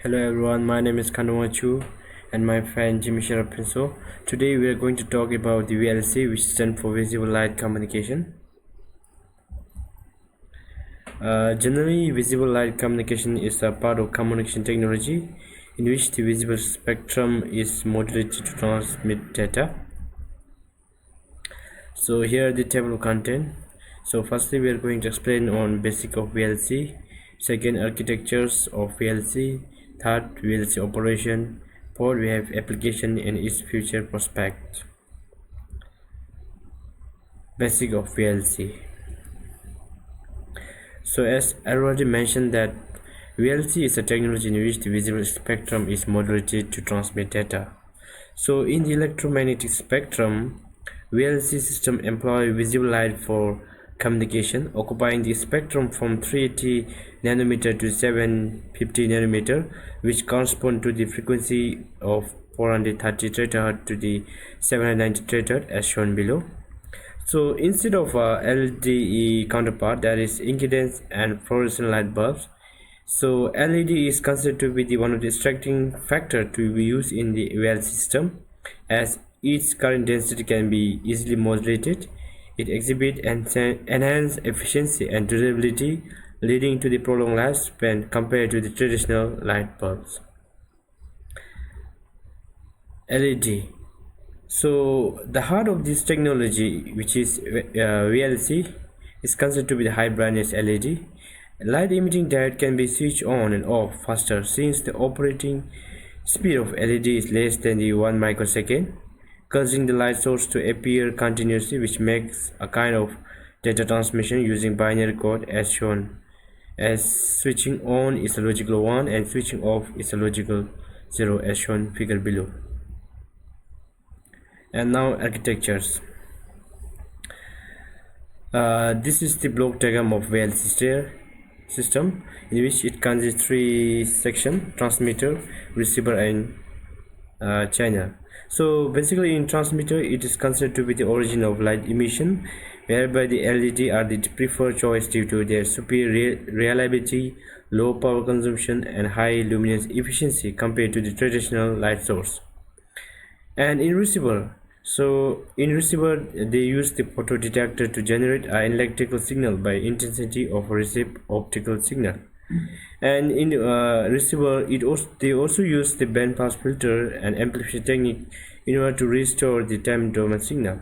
Hello everyone, my name is Kanuachu and my friend Jimmy Sharapinso. Today we are going to talk about the VLC, which stands for Visible Light Communication. Generally, visible light communication is a part of communication technology in which the visible spectrum is modulated to transmit data. So here the table of content. So firstly we are going to explain on basic of VLC, second architectures of VLC, third VLC operation, fourth we have application and its future prospect. Basic of VLC. So as I already mentioned that VLC is a technology in which the visible spectrum is modulated to transmit data. So in the electromagnetic spectrum, VLC system employ visible light for communication, occupying the spectrum from 380 nanometer to 750 nanometer, which correspond to the frequency of 430 terahertz to the 790 terahertz as shown below. So instead of LED counterpart, that is incandescent and fluorescent light bulbs, so LED is considered to be the one of the distracting factor to be used in the VLC system, as its current density can be easily modulated. It exhibits enhanced efficiency and durability, leading to the prolonged lifespan compared to the traditional light bulbs. LED. So the heart of this technology, which is VLC, is considered to be the high brightness LED. Light emitting diode can be switched on and off faster since the operating speed of LED is less than the 1 microsecond, causing the light source to appear continuously, which makes a kind of data transmission using binary code as shown, as switching on is a logical 1 and switching off is a logical 0 as shown figure below. And now architectures. This is the block diagram of VLC system, in which it consists three sections: transmitter, receiver and channel. So basically in transmitter it is considered to be the origin of light emission, whereby the LED are the preferred choice due to their superior reliability, low power consumption and high luminance efficiency compared to the traditional light source. And in receiver, they use the photodetector to generate an electrical signal by intensity of a received optical signal. And in receiver, they also use the band pass filter and amplification technique in order to restore the time domain signal.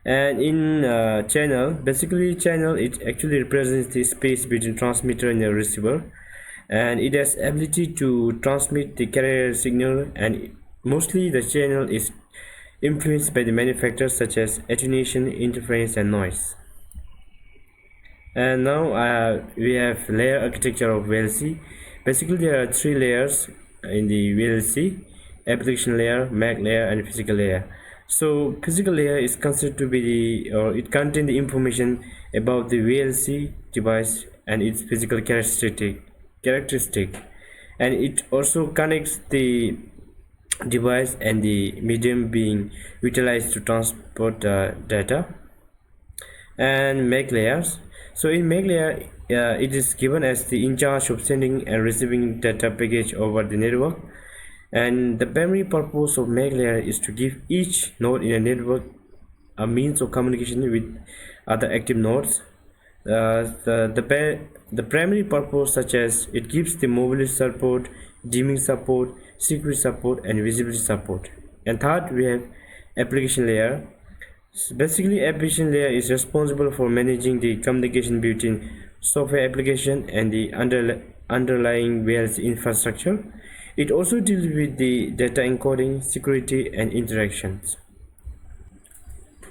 And in channel, basically channel, it actually represents the space between transmitter and the receiver, and it has ability to transmit the carrier signal, and mostly the channel is influenced by the many factors such as attenuation, interference and noise. And now we have layer architecture of VLC. Basically there are three layers in the VLC: application layer, MAC layer and physical layer. So physical layer is considered to be it contains the information about the VLC device and its physical characteristic, and it also connects the device and the medium being utilized to transport data. And MAC layers. So in MAC layer, it is given as the in charge of sending and receiving data package over the network, and the primary purpose of MAC layer is to give each node in a network a means of communication with other active nodes. The primary purpose, such as it gives the mobility support, dimming support, security support and visibility support. And third, we have application layer. So basically application layer is responsible for managing the communication between software application and the underlying VLC infrastructure. It also deals with the data encoding, security and interactions.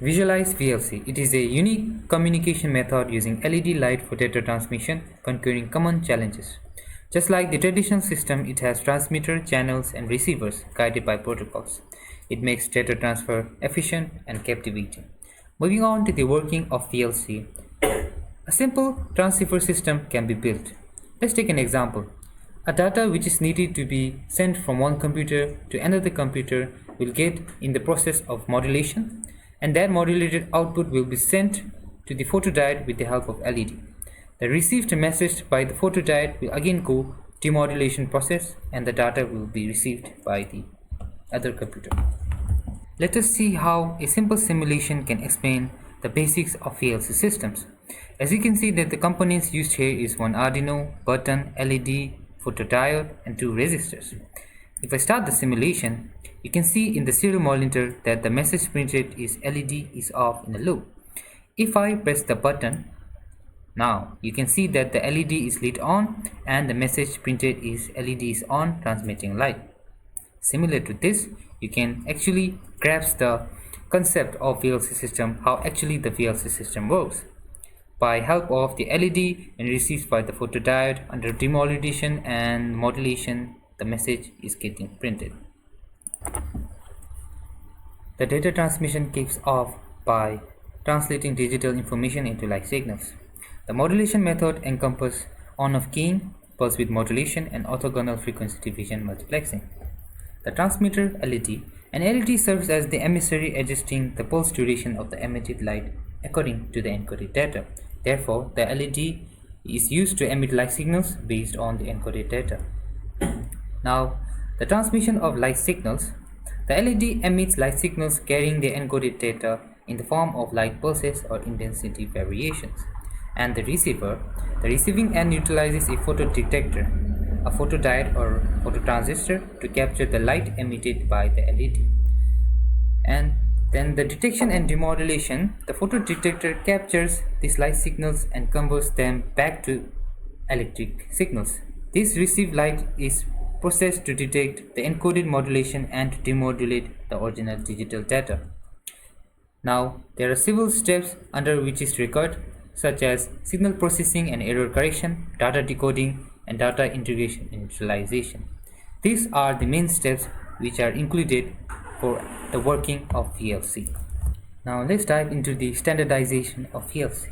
Visualize VLC. It is a unique communication method using LED light for data transmission, conquering common challenges. Just like the traditional system, it has transmitter, channels, and receivers guided by protocols. It makes data transfer efficient and captivating. Moving on to the working of VLC. A simple transceiver system can be built. Let's take an example. A data which is needed to be sent from one computer to another computer will get in the process of modulation, and that modulated output will be sent to the photodiode with the help of LED. The received message by the photodiode will again go demodulation process, and the data will be received by the other computer. Let us see how a simple simulation can explain the basics of VLC systems. As you can see that the components used here is one Arduino, button, LED, photodiode, and two resistors. If I start the simulation, you can see in the serial monitor that the message printed is LED is off in a loop. If I press the button, now you can see that the LED is lit on and the message printed is LED is on, transmitting light. Similar to this, you can actually grasp the concept of VLC system, how actually the VLC system works. By help of the LED and received by the photodiode, under demodulation and modulation, the message is getting printed. The data transmission kicks off by translating digital information into light signals. The modulation method encompasses on-off keying, pulse width modulation, and orthogonal frequency division multiplexing. The transmitter LED. An LED serves as the emissary, adjusting the pulse duration of the emitted light according to the encoded data. Therefore, the LED is used to emit light signals based on the encoded data. Now, the transmission of light signals. The LED emits light signals carrying the encoded data in the form of light pulses or intensity variations. And the receiver. The receiving end utilizes a photodetector, a photodiode or phototransistor to capture the light emitted by the LED. And then the detection and demodulation, the photodetector captures these light signals and converts them back to electric signals. This received light is processed to detect the encoded modulation and to demodulate the original digital data. Now, there are several steps under which is required, such as signal processing and error correction, data decoding, and data integration and visualization. These are the main steps which are included for the working of VLC. Now let's dive into the standardization of VLC.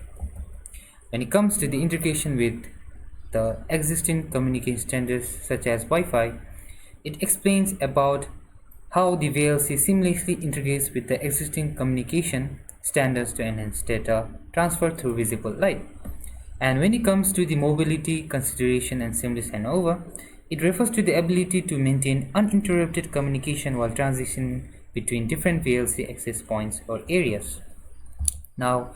When it comes to the integration with the existing communication standards such as Wi-Fi, it explains about how the VLC seamlessly integrates with the existing communication standards to enhance data transfer through visible light. And when it comes to the mobility consideration and seamless handover, it refers to the ability to maintain uninterrupted communication while transitioning between different VLC access points or areas. Now,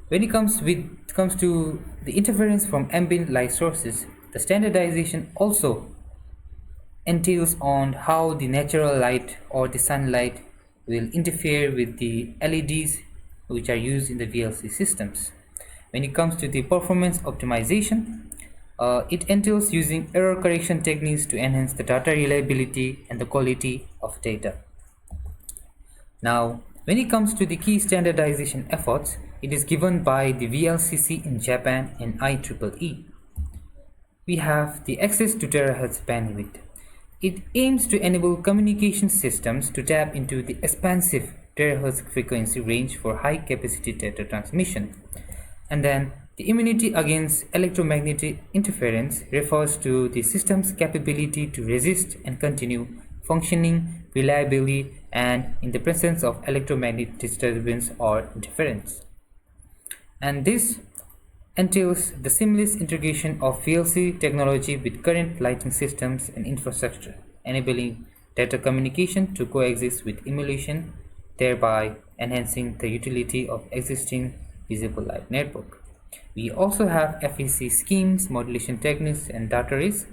when it comes to the interference from ambient light sources, the standardization also entails on how the natural light or the sunlight will interfere with the LEDs which are used in the VLC systems. When it comes to the performance optimization, it entails using error correction techniques to enhance the data reliability and the quality of data. Now, when it comes to the key standardization efforts, it is given by the VLCC in Japan and IEEE. We have the access to terahertz bandwidth. It aims to enable communication systems to tap into the expansive terahertz frequency range for high capacity data transmission. And then the immunity against electromagnetic interference refers to the system's capability to resist and continue functioning reliably and in the presence of electromagnetic disturbance or interference. And this entails the seamless integration of VLC technology with current lighting systems and infrastructure, enabling data communication to coexist with emulation, thereby enhancing the utility of existing visible light network. We also have FEC schemes, modulation techniques, and data rates,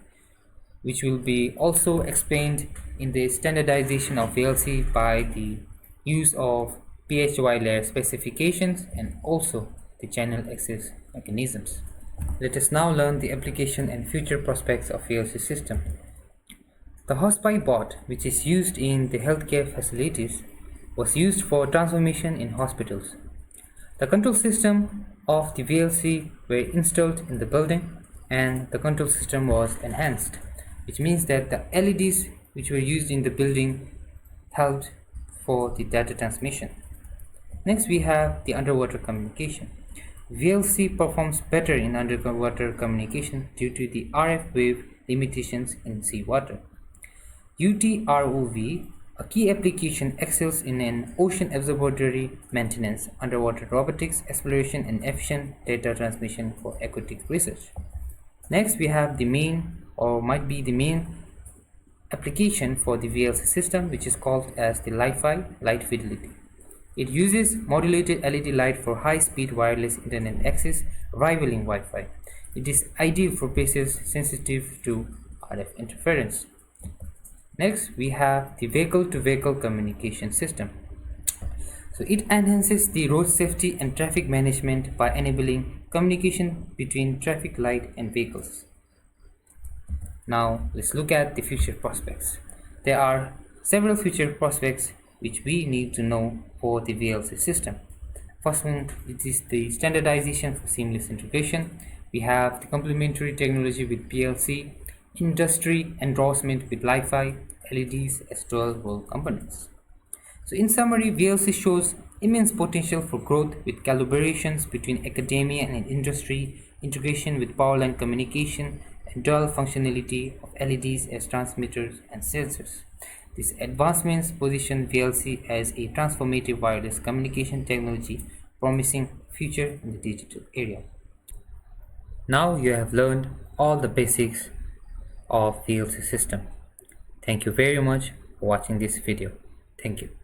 which will be also explained in the standardization of VLC by the use of PHY layer specifications and also the channel access mechanisms. Let us now learn the application and future prospects of VLC system. The HOSPI bot, which is used in the healthcare facilities, was used for transformation in hospitals. The control system of the VLC were installed in the building and the control system was enhanced, which means that the LEDs which were used in the building helped for the data transmission. Next, we have the underwater communication. VLC performs better in underwater communication due to the RF wave limitations in seawater. UTROV, a key application, excels in an ocean observatory maintenance, underwater robotics, exploration, and efficient data transmission for aquatic research. Next, we have the main or might be the main application for the VLC system, which is called as the Li-Fi light fidelity. It uses modulated LED light for high-speed wireless internet access rivaling Wi-Fi. It is ideal for places sensitive to RF interference. Next, we have the vehicle-to-vehicle communication system. So it enhances the road safety and traffic management by enabling communication between traffic light and vehicles. Now let's look at the future prospects. There are several future prospects which we need to know for the VLC system. First one, it is the standardization for seamless integration. We have the complementary technology with PLC, industry endorsement with Li-Fi, LEDs as 12-volt components. So in summary, VLC shows immense potential for growth with collaborations between academia and industry, integration with power line communication, and dual functionality of LEDs as transmitters and sensors. These advancements position VLC as a transformative wireless communication technology promising future in the digital area. Now you have learned all the basics of VLC system. Thank you very much for watching this video. Thank you.